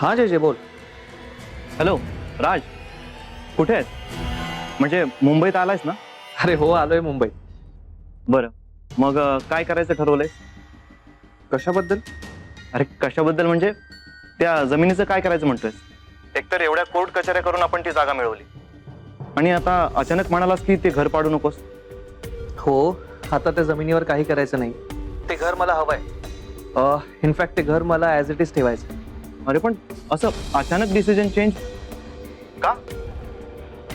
हाँ जय जय बोल. हॅलो राज, कुठे आहेस? म्हणजे मुंबईत आलायस ना? अरे हो, आलोय मुंबईत. बरं, मग काय करायचं ठरवलंय? कशाबद्दल? अरे कशाबद्दल म्हणजे त्या जमिनीचं काय करायचं म्हणतोयस? एकतर एवढ्या कोर्ट कचऱ्या करून आपण ती जागा मिळवली आणि आता अचानक म्हणालास की ते घर पाडू नकोस. हो, आता त्या जमिनीवर काही करायचं नाही. ते घर मला हवंय. इनफॅक्ट ते घर मला ॲज इट इज ठेवायचं. अरे पण असं अचानक डिसिजन चेंज का?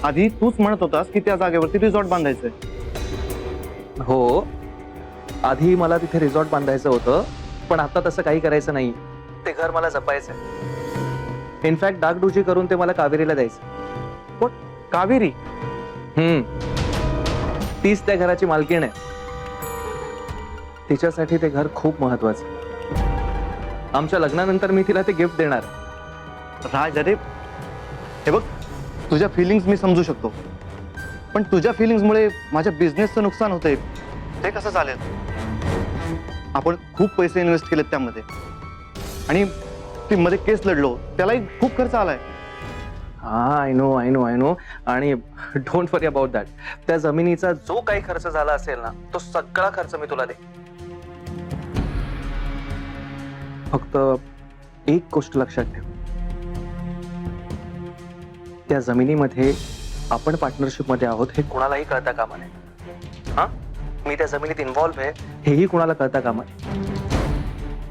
आधी तूच म्हणत होतास की त्या जागेवरती रिसॉर्ट बांधायचंय. हो, आधी मला तिथे रिसॉर्ट बांधायचं होतं, पण आता तसं काही करायचं नाही. ते घर मला जपायचंय. इनफॅक्ट डागडुजी करून ते मला कावेरीला द्यायचं. पण कावेरी तीच त्या घराची मालकीण आहे. तिच्यासाठी ते घर खूप महत्वाचं. आमच्या लग्नानंतर मी तिला ते गिफ्ट देणार. राज, अरे हे बघ, तुझ्या फिलिंग्स मी समजू शकतो, पण तुझ्या फिलिंग्समुळे माझ्या बिझनेसचं नुकसान होतंय. ते कसं चालेल? आपण खूप पैसे इन्व्हेस्ट केलेत त्यामध्ये आणि ती मध्ये केस लढलो, त्यालाही खूप खर्च आलाय. हा, आय नो आणि डोंट वरी अबाउट दॅट. त्या जमिनीचा जो काही खर्च झाला असेल ना, तो सगळा खर्च मी तुला दे. फक्त एक गोष्ट लक्षात ठेव, त्या जमिनीमध्ये आपण पार्टनरशिप मध्ये आहोत हे कुणालाही कळता कामा नये. हा, मी त्या जमिनीत इन्व्हॉल्व्ह आहे हेही कुणाला कळता कामा नये.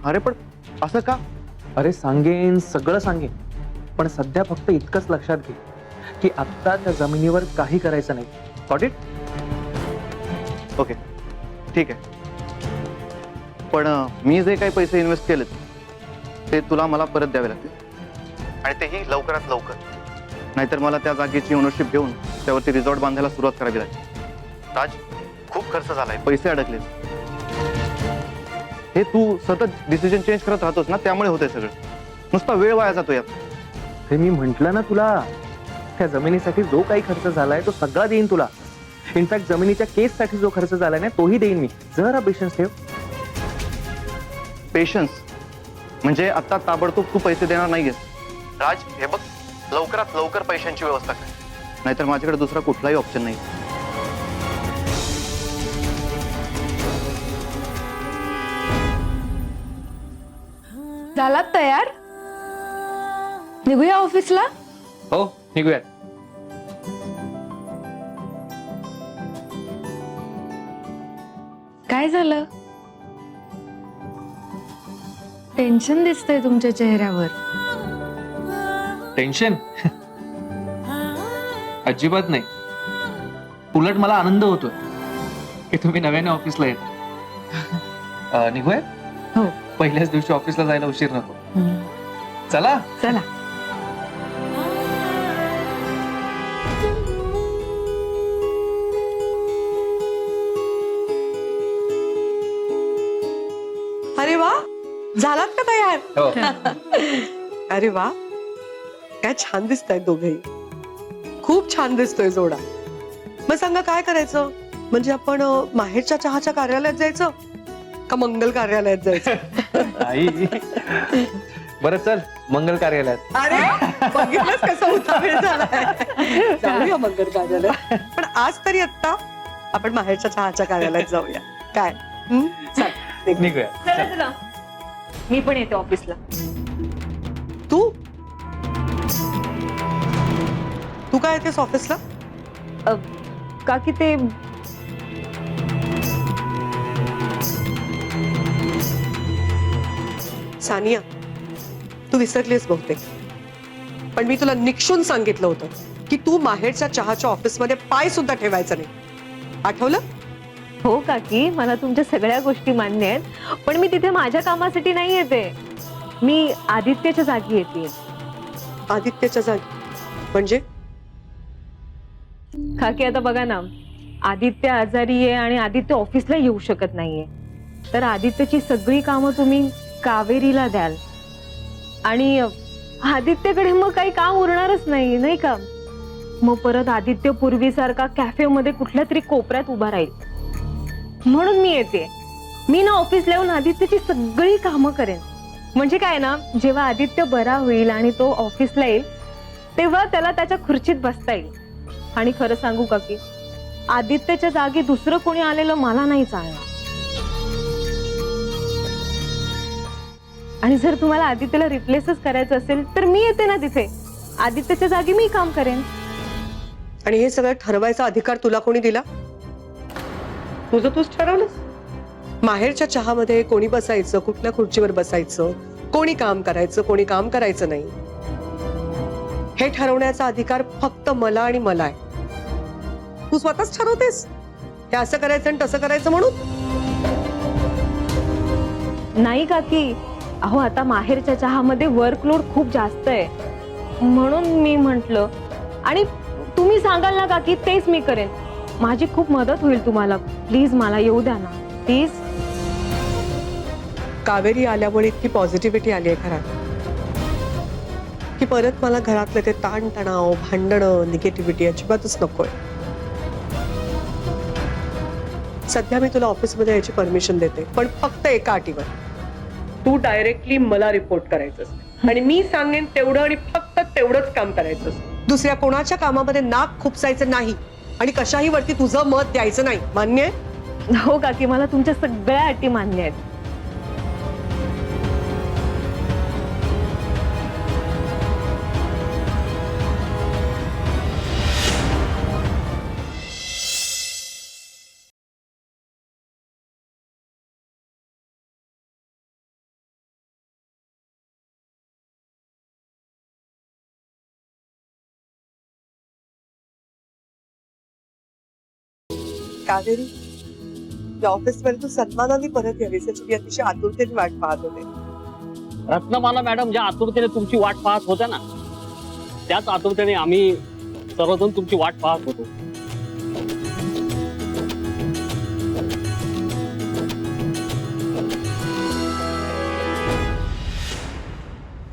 अरे पण असं का? अरे सांगेन, सगळं सांगेन, पण सध्या फक्त इतकंच लक्षात घे की आता त्या जमिनीवर काही करायचं नाही. Got it? ओके, ठीक आहे. पण मी जे काही पैसे इन्व्हेस्ट केलेत ते तुला मला परत द्यावे लागतील आणि तेही लवकरात लवकर. नाहीतर मला त्या जागेची ओनरशिप घेऊन त्यावरती रिसॉर्ट बांधायला सुरुवात करावी लागेल. राज, खूप खर्च झालाय, पैसे अडकले. हे तू सतत डिसिजन चेंज करत राहतोस ना, त्यामुळे होतंय सगळं. नुसता वेळ वाया जातो यात. हे मी म्हंटल ना तुला, त्या जमिनीसाठी जो काही खर्च झालाय तो सगळा देईन तुला. इनफॅक्ट जमिनीच्या केससाठी जो खर्च झालाय ना, तोही देईन मी. जरा पेशन्स ठेव. पेशन्स म्हणजे आता ताबडतोब तू पैसे देणार नाहीयेस. राज, हे बघ, लवकरात लवकर पैशांची व्यवस्था कर, नाहीतर माझ्याकडे दुसरा कुठलाही ऑप्शन नाही. झालात तयार? निघूया ऑफिसला? हो, निघूयात. काय झालं? टेन्शन दिसतंय तुमच्या चेहऱ्यावर. टेन्शन अजिबात नाही. उलट मला आनंद होतोय की तुम्ही नव्याने ऑफिसला येत. निघूया? हो. पहिल्याच दिवशी ऑफिसला जायला उशीर नको. चला चला. अरे वा, झालात का तयार? हो. अरे वा, काय छान दिसतायत दोघेही. खूप छान दिसतोय जोडा. मग सांगा काय करायचं? म्हणजे आपण माहेरच्या चहाच्या कार्यालयात जायचं का मंगल कार्यालयात जायचं? आई, बरं चल मंगल कार्यालयात. अरे बघितलंच कसा उतावीळ झालाय. जाऊया मंगल कार्यालयात, पण आज तरी आता आपण माहेरच्या चहाच्या कार्यालयात जाऊया. काय? चल, निघू. निघूया. चला चला, मी पण येते ऑफिसला. तू तू काय येतेस ऑफिसला? का की ते सानिया, तू विसरलीस बहुतेक, पण मी तुला निक्षून सांगितलं होतं की तू माहेरच्या चहाच्या ऑफिसमध्ये पाय सुद्धा ठेवायचा नाही. आठवलं? हो काकी, मला तुमच्या सगळ्या गोष्टी मान्य आहेत, पण मी तिथे माझ्या कामासाठी नाही येते. मी आदित्यच्या जागी येते. आदित्यच्या जागी म्हणजे? काकी आता बघा ना, आदित्य आजारी आहे आणि आदित्य ऑफिसला येऊ शकत नाहीये, तर आदित्यची सगळी कामं तुम्ही कावेरीला द्याल आणि आदित्यकडे मग काही काम उरणारच नाही, नाही का? मग परत आदित्य पूर्वीसारखा कॅफेमध्ये कुठल्या तरी कोपऱ्यात उभा राहील. म्हणून मी येते. मी ना ऑफिसला येऊन आदित्यची सगळी कामं करेन. म्हणजे काय ना, जेव्हा आदित्य बरा होईल आणि तो ऑफिसला येईल तेव्हा त्याला त्याच्या खुर्चीत बसता येईल. आणि खरं सांगू का की आदित्यच्या जागी दुसरं कोणी आलेलं मला नाही चालणार. आणि जर तुम्हाला आदित्यला रिप्लेसच करायचं असेल तर मी येते ना तिथे. आदित्यच्या जागी मी काम करेन. आणि हे सगळं ठरवायचा अधिकार तुला कोणी दिला? तुझं तूच ठरवलंस. माहेरच्या चहामध्ये कोणी बसायचं, कुठल्या खुर्चीवर बसायचं, कोणी काम करायचं, कोणी काम करायचं नाही, हे ठरवण्याचा अधिकार फक्त मला आणि मला आहे. तू स्वतःच ठरवतेस हे असं करायचं आणि तसं करायचं म्हणून. नाही काकी, अहो आता माहेरच्या चहामध्ये वर्कलोड खूप जास्त आहे म्हणून मी म्हंटल. आणि तुम्ही सांगाल ना काकी तेच मी करेन. माझी खूप मदत होईल तुम्हाला. प्लीज मला येऊ द्या ना प्लीज. कावेरी आल्यामुळे इतकी पॉझिटिव्हिटी आली आहे घरात की परत मला घरातलं ते ताणतणाव, भांडणं, निगेटिव्हिटी अजिबातच नकोय. सध्या मी तुला ऑफिसमध्ये याची परमिशन देते, पण फक्त एका अटीवर. तू डायरेक्टली मला रिपोर्ट करायचंस आणि मी सांगेन तेवढं आणि फक्त तेवढंच काम करायचंस. दुसऱ्या कोणाच्या कामामध्ये नाक खुपसायचं नाही आणि कशाही वरती तुझं मत द्यायचं नाही. मान्य आहे? हो काकी, मला तुमच्या सगळ्या अटी मान्य आहेत. कावेरी, या ऑफिसमध्ये तू सन्मानाने परत यावीस याची मी अतिशय आतुरतेने वाट पाहत होते. रत्नमाला मॅडम ज्या आतुरतेने तुमची वाट पाहत होत्या ना, त्याच आतुरतेने आम्ही सर्वजण तुमची वाट पाहत होतो.